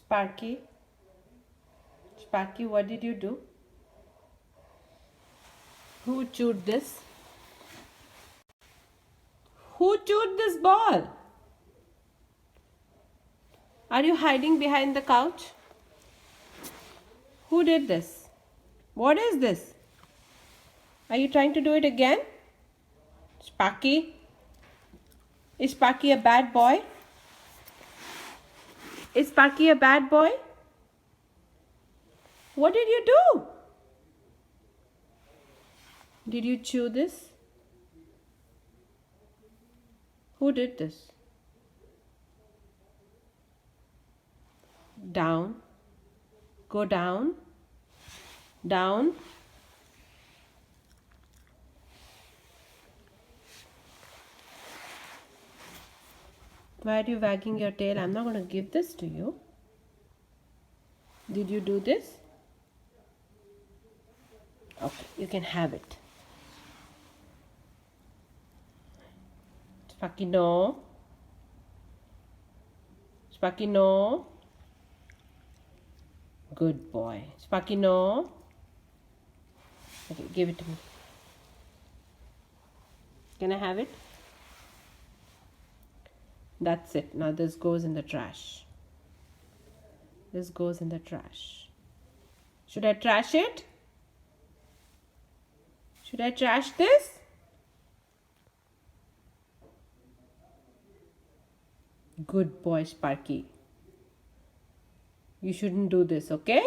Sparky, Sparky, what did you do? Who chewed this? Who chewed this ball? Are you hiding behind the couch? Who did this? What is this? Are you trying to do it again? Sparky? Is Sparky a bad boy? Is Sparky a bad boy? What did you do? Did you chew this? Who did this? Down. Go down. Down. Why are you wagging your tail? I'm not going to give this to you. Did you do this? Okay, you can have it. Sparky, no. Sparky, no. Good boy. Sparky, no. Okay, give it to me. Can I have it? That's it. Now this goes in the trash. This goes in the trash. Should I trash it? Should I trash this? Good boy, Sparky. You shouldn't do this, okay?